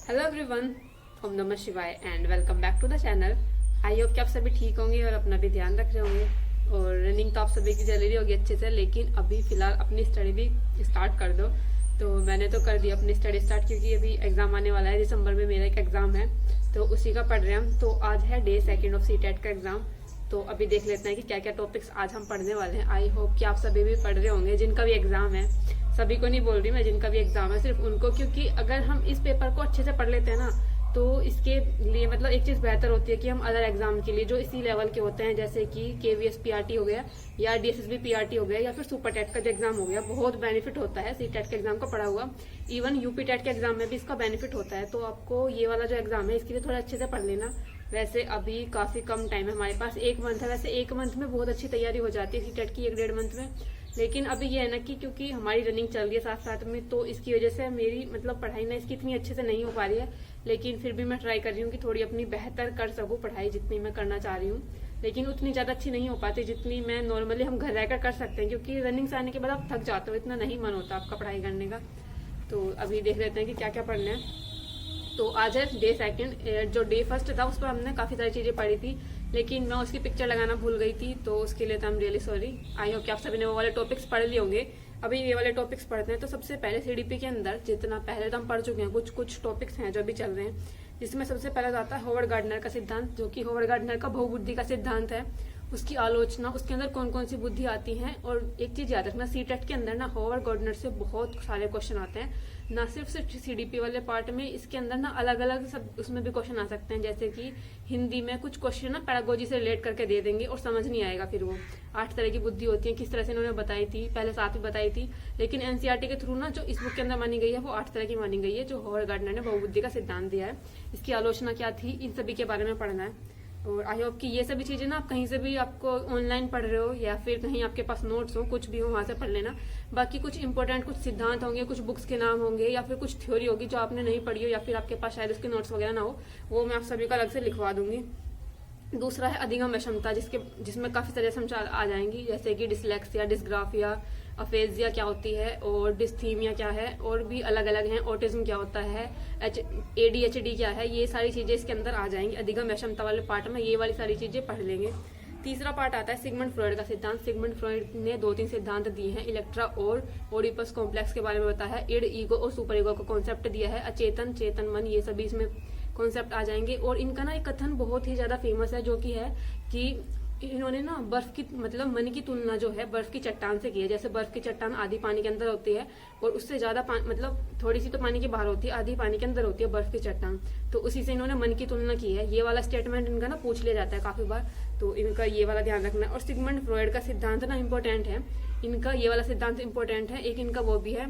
Hello everyone, ओम नमः शिवाय and welcome back to the channel. I hope कि आप सभी ठीक होंगे और अपना भी ध्यान रख रहे होंगे। और रनिंग तो आप सभी की चल रही होगी अच्छे से, लेकिन अभी फिलहाल अपनी स्टडी भी स्टार्ट कर दो। तो मैंने तो कर दी अपनी स्टडी स्टार्ट, क्योंकि अभी एग्जाम आने वाला है। दिसंबर में मेरा एक एग्जाम है, तो उसी का पढ़ रहे हैं हम। तो आज है डे 2 ऑफ सीटेट का एग्जाम। तो अभी देख लेते हैं कि क्या क्या टॉपिक्स आज हम पढ़ने वाले हैं। आई होप कि आप सभी भी पढ़ रहे होंगे, जिनका भी एग्जाम है। सभी को नहीं बोल रही मैं, जिनका भी एग्जाम है सिर्फ उनको, क्योंकि अगर हम इस पेपर को अच्छे से पढ़ लेते हैं ना, तो इसके लिए मतलब एक चीज बेहतर होती है कि हम अदर एग्जाम के लिए जो इसी लेवल के होते हैं, जैसे कि केवीएस पीआरटी हो गया या डीएसएसबी पीआरटी हो गया या फिर सुपर टेट का जो एग्जाम हो गया, बहुत बेनिफिट होता है सी टेट के एग्जाम का पढ़ा हुआ। इवन यूपी टेट के एग्जाम में भी इसका बेनिफिट होता है। तो आपको ये वाला जो एग्जाम है इसके लिए थोड़ा अच्छे से पढ़ लेना। वैसे अभी काफी कम टाइम है हमारे पास, 1 मंथ है। वैसे 1 मंथ में बहुत अच्छी तैयारी हो जाती है सी टेट की, 1-1.5 मंथ में। लेकिन अभी ये है ना कि क्योंकि हमारी रनिंग चल रही है साथ साथ में, तो इसकी वजह से मेरी मतलब पढ़ाई ना इसकी इतनी अच्छे से नहीं हो पा रही है। लेकिन फिर भी मैं ट्राई कर रही हूँ कि थोड़ी अपनी बेहतर कर सकूँ पढ़ाई, जितनी मैं करना चाह रही हूँ। लेकिन उतनी ज्यादा अच्छी नहीं हो पाती जितनी मैं नॉर्मली हम घर रहकर कर सकते हैं, क्योंकि रनिंग से आने के बाद आप थक जाते हो, इतना नहीं मन होता आपका पढ़ाई करने का। तो अभी देख लेते हैं कि क्या क्या पढ़ना है। तो आज है डे 2। जो डे 1 था उस पर हमने काफी सारी चीजें पढ़ी थी, लेकिन मैं उसकी पिक्चर लगाना भूल गई थी, तो उसके लिए तो I am really sorry. I hope कि आप सभी ने वो वाले टॉपिक्स पढ़ लिए होंगे। अभी ये वाले टॉपिक्स पढ़ते हैं। तो सबसे पहले सीडीपी के अंदर जितना पहले तो हम पढ़ चुके हैं, कुछ टॉपिक्स हैं जो अभी चल रहे हैं, जिसमें सबसे पहले आता है होवर्ड गार्डनर का सिद्धांत, जो कि होवर्ड गार्डनर का बहुबुद्धि का सिद्धांत है। उसकी आलोचना, उसके अंदर कौन कौन सी बुद्धि आती है। और एक चीज याद रखना, सी टेट के अंदर ना होवर्ड गार्डनर से बहुत सारे क्वेश्चन आते हैं, ना सिर्फ सीडीपी वाले पार्ट में, इसके अंदर ना अलग अलग सब उसमें भी क्वेश्चन आ सकते हैं। जैसे कि हिंदी में कुछ क्वेश्चन ना पैडागोजी से रिलेट करके दे देंगे और समझ नहीं आएगा। फिर वो 8 तरह की बुद्धि होती है, किस तरह से इन्होंने बताई थी, पहले 7 बताई थी, लेकिन एनसीईआरटी के थ्रू ना जो इस बुक के अंदर मानी गई है वो 8 तरह की मानी गई है, जो होवर्ड गार्डनर ने बहुबुद्धि का सिद्धांत दिया है। इसकी आलोचना क्या थी, इन सभी के बारे में पढ़ना है। और आई होप कि ये सभी चीजें ना आप कहीं से भी आपको ऑनलाइन पढ़ रहे हो या फिर कहीं आपके पास नोट्स हो, कुछ भी हो वहां से पढ़ लेना। बाकी कुछ इंपॉर्टेंट कुछ सिद्धांत होंगे, कुछ बुक्स के नाम होंगे या फिर कुछ थ्योरी होगी जो आपने नहीं पढ़ी हो या फिर आपके पास शायद उसके नोट्स वगैरह ना हो, वो मैं आप सभी का अलग से लिखवा दूंगी। दूसरा है अधिगम अक्षमता, जिसमें काफी सारे समझा आ जाएंगी, जैसे कि डिसलेक्सिया, डिस्ग्राफिया, अफेजिया क्या होती है और डिस्थीमिया क्या है, और भी अलग अलग हैं। ऑटिज्म क्या होता है, एडीएचडी क्या है, ये सारी चीजें इसके अंदर आ जाएंगी। अधिगम अक्षमता वाले पार्ट में ये वाली सारी चीजें पढ़ लेंगे। तीसरा पार्ट आता है सिगमंड फ्रॉइड का सिद्धांत। सिगमंड फ्रॉइड ने 2-3 सिद्धांत दिए हैं। इलेक्ट्रा और ओडिपस कॉम्प्लेक्स के बारे में बताया है। इड, ईगो और सुपर ईगो का कॉन्सेप्ट दिया है। अचेतन, चेतन मन, ये सभी इसमें कॉन्सेप्ट आ जाएंगे। और इनका ना एक कथन बहुत ही ज्यादा फेमस है, जो कि है कि इन्होंने ना बर्फ की मतलब मन की तुलना जो है बर्फ की चट्टान से की है। जैसे बर्फ की चट्टान आधी पानी के अंदर होती है और उससे ज्यादा मतलब थोड़ी सी तो पानी के बाहर होती है, आधी पानी के अंदर होती है बर्फ की चट्टान। तो उसी से इन्होंने मन की तुलना की है। ये वाला स्टेटमेंट इनका ना पूछ लिया जाता है काफी बार, तो इनका ये वाला ध्यान रखना है। और सिगमंड फ्रॉइड का सिद्धांत ना इम्पोर्टेंट है, इनका ये वाला सिद्धांत इम्पोर्टेंट है। एक इनका वो भी है,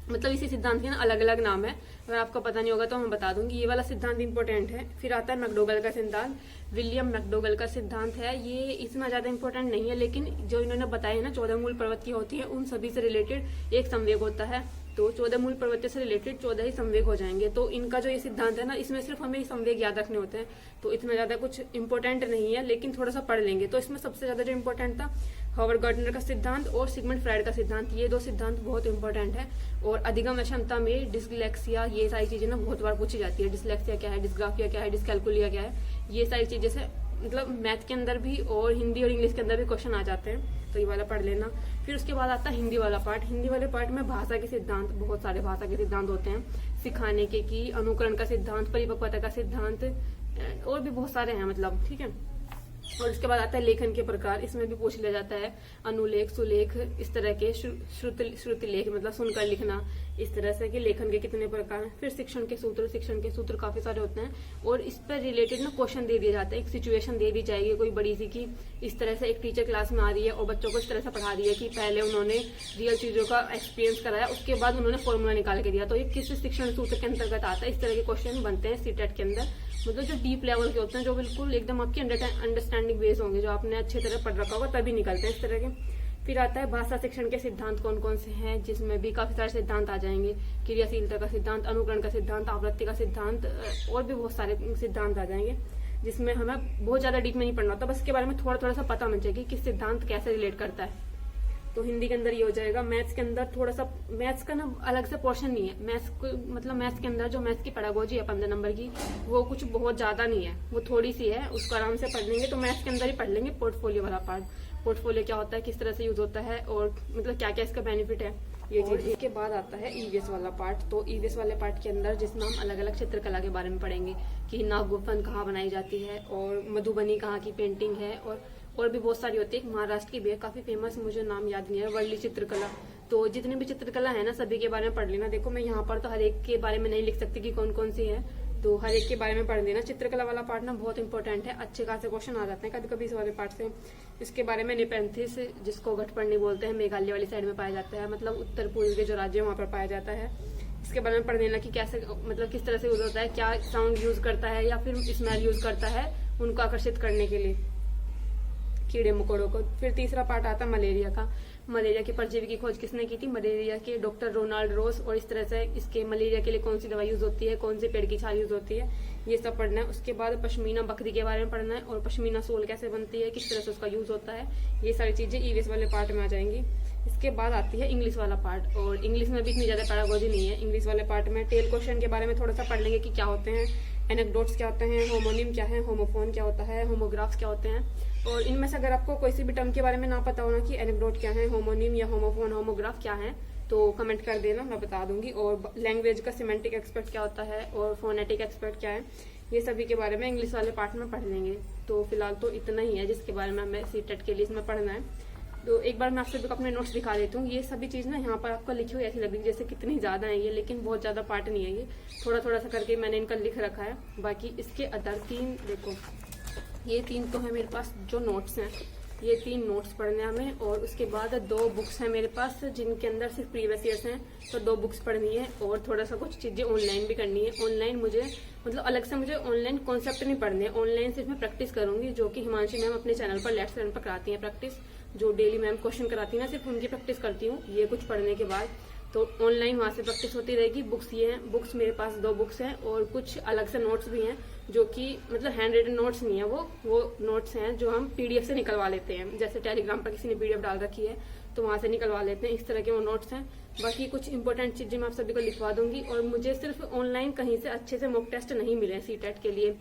मतलब इसी सिद्धांत के ना अलग अलग नाम है, अगर आपको पता नहीं होगा तो मैं बता दूंगी। ये वाला सिद्धांत इंपॉर्टेंट है। फिर आता है मैकडोगल का सिद्धांत। विलियम मैकडोगल का सिद्धांत है, ये इतना ज्यादा इंपॉर्टेंट नहीं है, लेकिन जो इन्होंने बताया है ना 14 मूल प्रवृत्ति होती है, उन सभी से रिलेटेड एक संवेग होता है। तो 14 मूल प्रवृत्ति से रिलेटेड 14 ही संवेग हो जाएंगे। तो इनका जो ये सिद्धांत है ना, इसमें सिर्फ हमें संवेग याद रखने होते हैं, तो इतना ज्यादा कुछ इंपॉर्टेंट नहीं है, लेकिन थोड़ा सा पढ़ लेंगे। तो इसमें सबसे ज्यादा जो इंपॉर्टेंट था हॉवर्ड गार्डनर का सिद्धांत और सिगमंड फ्राइड का सिद्धांत, ये 2 सिद्धांत बहुत इंपॉर्टेंट है। और अधिगम अक्षमता में डिसलेक्सिया, ये सारी चीजें ना बहुत बार पूछी जाती है। डिसलेक्सिया क्या है, डिस्ग्राफिया क्या है, डिस्कैल्कुलिया क्या है, ये सारी चीजें से मतलब मैथ के अंदर भी और हिंदी और इंग्लिश के अंदर भी क्वेश्चन आ जाते हैं, तो ये वाला पढ़ लेना। फिर उसके बाद आता है हिंदी वाला पार्ट। हिंदी वाले पार्ट में भाषा के सिद्धांत, बहुत सारे भाषा के सिद्धांत होते हैं। सिखाने के की, अनुकरण का सिद्धांत, परिपक्वता का सिद्धांत और भी बहुत सारे हैं, मतलब ठीक है। और उसके बाद आता है लेखन के प्रकार, इसमें भी पूछ लिया जाता है अनुलेख, सुलेख, इस तरह के श्रुति लेख, मतलब सुनकर लिखना, इस तरह से कि लेखन के कितने प्रकार हैं। फिर शिक्षण के सूत्र काफी सारे होते हैं और इस पर रिलेटेड ना क्वेश्चन दे दिया जाता है। एक सिचुएशन दे दी जाएगी कोई बड़ी सी की इस तरह से एक टीचर क्लास में आ रही है और बच्चों को इस तरह से पढ़ा रही है कि पहले उन्होंने रियल चीजों का एक्सपीरियंस कराया, उसके बाद उन्होंने फॉर्मूला निकाल के दिया। तो ये किस शिक्षण सूत्र के अंतर्गत आता है। इस तरह के क्वेश्चन बनते हैं सीटेट के अंदर, मतलब जो डीप लेवल के होते हैं, जो बिल्कुल एकदम आपकी अंडरस्टैंडिंग बेस होंगे, जो आपने अच्छी तरह पढ़ रखा होगा, तभी निकलते हैं इस तरह के। फिर आता है भाषा शिक्षण के सिद्धांत कौन कौन से हैं, जिसमें भी काफी सारे सिद्धांत आ जाएंगे। क्रियाशीलता का सिद्धांत, अनुकरण का सिद्धांत, आवृत्ति का सिद्धांत और भी बहुत सारे सिद्धांत आ जाएंगे, जिसमें हमें बहुत ज्यादा डीप में नहीं पढ़ना होता, बस इसके बारे में थोड़ा थोड़ा सा पता होना चाहिए कि किस सिद्धांत कैसे रिलेट करता है। तो हिंदी के अंदर ये हो जाएगा। मैथ्स के अंदर थोड़ा सा, मैथ्स का ना अलग से पोर्शन नहीं है। मैथ्स को मतलब मैथ्स के अंदर जो मैथ्स की पेडागोजी है 15 नंबर की, वो कुछ बहुत ज्यादा नहीं है, वो थोड़ी सी है, उसको आराम से पढ़ लेंगे। तो मैथ्स के अंदर ही पढ़ लेंगे पोर्टफोलियो वाला पार्ट। पोर्टफोलियो क्या होता है, किस तरह से यूज होता है और मतलब क्या क्या इसका बेनिफिट है, ये चीज। इसके बाद आता है ईवीएस वाला पार्ट। तो ईवीएस वाले पार्ट के अंदर जिसमें हम अलग अलग चित्रकला के बारे में पढ़ेंगे कि नागोफन कहाँ बनाई जाती है और मधुबनी कहाँ की पेंटिंग है, और भी बहुत सारी होती है। महाराष्ट्र की भी है काफी फेमस, मुझे नाम याद नहीं है, वर्ली चित्रकला। तो जितने भी चित्रकला है ना, सभी के बारे में पढ़ लेना। देखो मैं यहाँ पर तो हर एक के बारे में नहीं लिख सकती कि कौन कौन सी है, तो हर एक के बारे में पढ़ लेना। चित्रकला वाला पार्ट ना बहुत इंपॉर्टेंट है, अच्छे खासे क्वेश्चन आ जाते हैं कभी कभी इस वाले पार्ट से। इसके बारे में निपेंथिस, जिसको घटपर्णी बोलते हैं, मेघालय वाली साइड में पाया जाता है, मतलब उत्तर पूर्व के जो राज्य है वहाँ पर पाया जाता है। इसके बारे में पढ़ लेना कि कैसे, मतलब किस तरह से यूज होता है, क्या साउंड यूज करता है या फिर स्मेल यूज करता है उनको आकर्षित करने के लिए, कीड़े मकोड़ों को। फिर तीसरा पार्ट आता है मलेरिया का। मलेरिया के परजीवी की खोज किसने की थी, मलेरिया के डॉक्टर रोनाल्ड रोस। और इस तरह से इसके मलेरिया के लिए कौन सी दवाई यूज होती है, कौन से पेड़ की छाल यूज होती है, ये सब पढ़ना है। उसके बाद पश्मीना बकरी के बारे में पढ़ना है, और पश्मीना सोल कैसे बनती है, किस तरह से उसका यूज होता है, ये सारी चीजें ईवीएस वाले पार्ट में आ जाएंगी। इसके बाद आती है इंग्लिश वाला पार्ट, और इंग्लिश में भी इतनी ज्यादा पैडागोजी नहीं है। इंग्लिश वाले पार्ट में टेल क्वेश्चन के बारे में थोड़ा सा पढ़ लेंगे कि क्या होते हैं, एनेक्डोट्स क्या होते हैं, होमोनिम क्या है, होमोफोन क्या होता है, होमोग्राफ्स क्या होते हैं। और इनमें से अगर आपको कोई सी भी टर्म के बारे में ना पता हो ना कि एनेक्डोट क्या है, होमोनिम या होमोफोन, होमोग्राफ क्या है, तो कमेंट कर देना, मैं बता दूंगी। और लैंग्वेज का सिमेंटिक एक्सपर्ट क्या होता है और फोनेटिक एक्सपर्ट क्या है, ये सभी के बारे में इंग्लिश वाले पार्ट में पढ़ लेंगे। तो फिलहाल तो इतना ही है जिसके बारे में हमें सीटेट के लिए इसमें पढ़ना है। तो एक बार मैं आपसे अपने नोट्स दिखा देती हूँ। ये सभी चीज ना यहाँ पर आपको लिखी हुई ऐसी लग रही है जैसे कितनी ज्यादा है ये, लेकिन बहुत ज्यादा पार्ट नहीं है ये, थोड़ा थोड़ा सा करके मैंने इनका लिख रखा है। बाकी इसके अदर तीन, देखो ये तीन तो है मेरे पास जो नोट्स हैं, ये 3 नोट्स पढ़ने हमें। और उसके बाद 2 बुक्स हैं मेरे पास जिनके अंदर सिर्फ प्रीवियस ईयर्स हैं, तो 2 बुक्स पढ़नी है। और थोड़ा सा कुछ चीजें ऑनलाइन भी करनी है। ऑनलाइन मुझे मतलब अलग से मुझे ऑनलाइन कॉन्सेप्ट नहीं पढ़ने हैं, ऑनलाइन सिर्फ मैं प्रैक्टिस करूंगी, जो कि हिमांशी मैम अपने चैनल पर लेट्स लर्न पर कराती हैं प्रैक्टिस, जो डेली मैम क्वेश्चन कराती है ना, सिर्फ उनकी प्रैक्टिस करती हूँ ये कुछ पढ़ने के बाद। तो ऑनलाइन वहां से प्रैक्टिस होती रहेगी। बुक्स ये हैं, बुक्स मेरे पास 2 बुक्स हैं, और कुछ अलग से नोट्स भी हैं जो कि मतलब हैंड रिटन नोट्स नहीं है, वो नोट्स हैं जो हम पीडीएफ से निकलवा लेते हैं। जैसे टेलीग्राम पर किसी ने पीडीएफ डाल रखी है तो वहां से निकलवा लेते हैं, इस तरह के वो नोट्स हैं। बाकी कुछ इंपॉर्टेंट चीजें मैं आप सभी को लिखवा दूंगी। और मुझे सिर्फ ऑनलाइन कहीं से अच्छे से मॉक टेस्ट नहीं मिले सीटेट के लिए,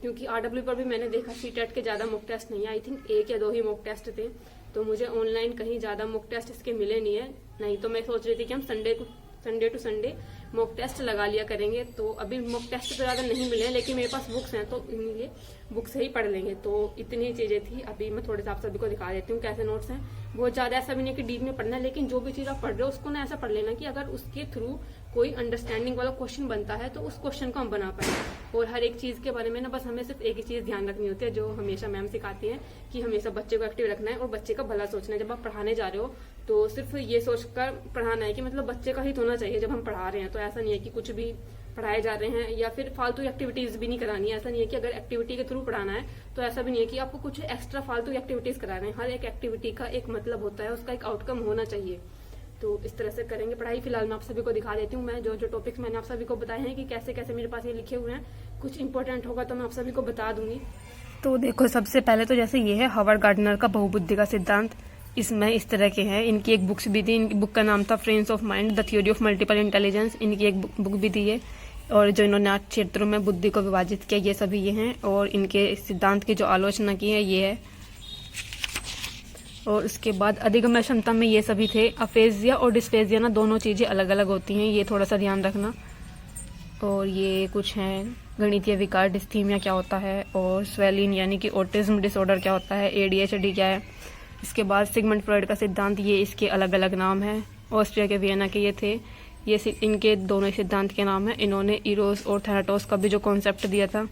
क्योंकि आरडब्ल्यू पर भी मैंने देखा सीटेट के ज्यादा मॉक टेस्ट नहीं है, आई थिंक 1 या 2 ही मॉक टेस्ट थे। तो मुझे ऑनलाइन कहीं ज्यादा मॉक टेस्ट इसके मिले नहीं है। नहीं तो मैं सोच रही थी कि हम Sunday to Sunday mock test लगा लिया करेंगे। तो अभी मॉक टेस्ट तो ज्यादा नहीं मिले, लेकिन मेरे पास बुक्स हैं तो इन्हीं बुक से ही पढ़ लेंगे। तो इतनी चीजें थी। अभी मैं थोड़े से आप सभी को दिखा देती हूँ कैसे नोट्स हैं। बहुत ज्यादा ऐसा भी नहीं कि डीप में पढ़ना है, लेकिन जो भी चीज आप पढ़ रहे हो उसको ना ऐसा पढ़ लेना कि अगर उसके थ्रू कोई अंडरस्टैंडिंग वाला क्वेश्चन बनता है तो उस क्वेश्चन को हम बना पाए। और हर एक चीज के बारे में ना बस हमें सिर्फ एक ही चीज ध्यान रखनी होती है, जो हमेशा मैम सिखाती है कि हमेशा बच्चे को एक्टिव रखना है और बच्चे का भला सोचना है। जब आप पढ़ाने जा रहे हो तो सिर्फ ये सोचकर पढ़ाना है कि मतलब बच्चे का हित होना चाहिए जब हम पढ़ा रहे हैं। तो ऐसा नहीं है कि कुछ भी पढ़ाए जा रहे हैं या फिर फालतू एक्टिविटीज भी नहीं करानी है। ऐसा नहीं है कि अगर एक्टिविटी के थ्रू पढ़ाना है तो ऐसा भी नहीं है कि आपको कुछ एक्स्ट्रा फालतू एक्टिविटीज करा रहे हैं। हर एक एक्टिविटी का एक मतलब होता है, उसका एक आउटकम होना चाहिए। तो इस तरह से करेंगे पढ़ाई। फिलहाल मैं आप सभी को दिखा देती हूँ, मैं जो जो टॉपिक्स मैंने आप सभी को बताए हैं कि कैसे कैसे मेरे पास ये लिखे हुए हैं। कुछ इंपॉर्टेंट होगा तो मैं आप सभी को बता दूंगी। तो देखो सबसे पहले तो जैसे ये है हावर्ड गार्डनर का बहुबुद्धि का सिद्धांत। इसमें इस तरह के हैं, इनकी एक बुक्स भी थी, इनकी बुक का नाम था friends of mind the theory of multiple intelligence. इनकी एक बुक भी थी है, और जो इन्होंने 8 क्षेत्रों में बुद्धि को विभाजित किया, ये सभी ये हैं। और इनके सिद्धांत की जो आलोचना की है ये है। और उसके बाद अधिगम्य क्षमता में ये सभी थे। अफेजिया और डिस्फेजिया ना दोनों चीजें अलग अलग होती हैं, ये थोड़ा सा ध्यान रखना। और ये कुछ हैं गणितीय विकार, डिस्थीमिया क्या होता है, और स्वेलिन यानी कि ऑटिज्म डिसऑर्डर क्या होता है, एडीएचडी क्या है। इसके बाद सिगमंड फ्रॉइड का सिद्धांत, ये इसके अलग अलग नाम है। ऑस्ट्रिया के वियना के ये थे, ये इनके दोनों सिद्धांत के नाम है। इन्होंने इरोस और थैनाटोस का भी जो कॉन्सेप्ट दिया था।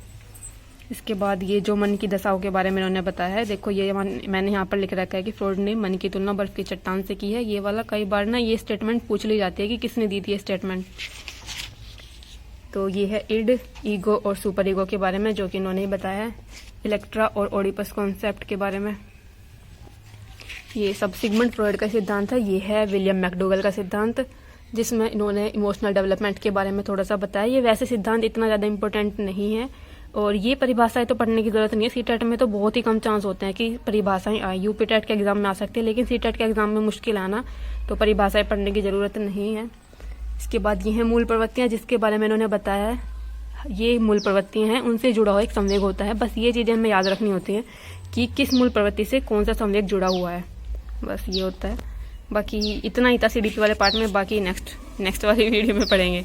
इसके बाद ये जो मन की दशाओं के बारे में इन्होंने बताया है, देखो ये मैंने यहाँ पर लिख रखा है कि फ्रॉइड ने मन की तुलना बर्फ की चट्टान से की है। ये वाला कई बार ना ये स्टेटमेंट पूछ ली जाती है कि किसने दी थी ये स्टेटमेंट। तो ये है इड, ईगो और सुपर ईगो के बारे में, जो कि इन्होंने ही बताया है। इलेक्ट्रा और ओडिपस कॉन्सेप्ट के बारे में, ये सब सिगमंड फ्रॉइड का सिद्धांत है। ये है विलियम मैकडोगल का सिद्धांत, जिसमें इन्होंने इमोशनल डेवलपमेंट के बारे में थोड़ा सा बताया। ये वैसे सिद्धांत इतना ज़्यादा इम्पोर्टेंट नहीं है, और ये परिभाषाएं तो पढ़ने की ज़रूरत नहीं है, सीटेट में तो बहुत ही कम चांस होते हैं कि परिभाषाएं आए। यूपी टेट के एग्ज़ाम में आ सकती है, लेकिन सीटेट के एग्ज़ाम में मुश्किल आना, तो परिभाषाएं पढ़ने की ज़रूरत नहीं है। इसके बाद ये हैं मूल प्रवृत्तियाँ, जिसके बारे में इन्होंने बताया है। ये मूल प्रवृत्तियाँ हैं, उनसे जुड़ा हुआ एक संवेग होता है। बस ये चीज़ें हमें याद रखनी होती हैं कि किस मूल प्रवृत्ति से कौन सा संवेग जुड़ा हुआ है, बस ये होता है। बाकी इतना ही था CDP वाले पार्ट में, बाकी नेक्स्ट वाली वीडियो में पढ़ेंगे।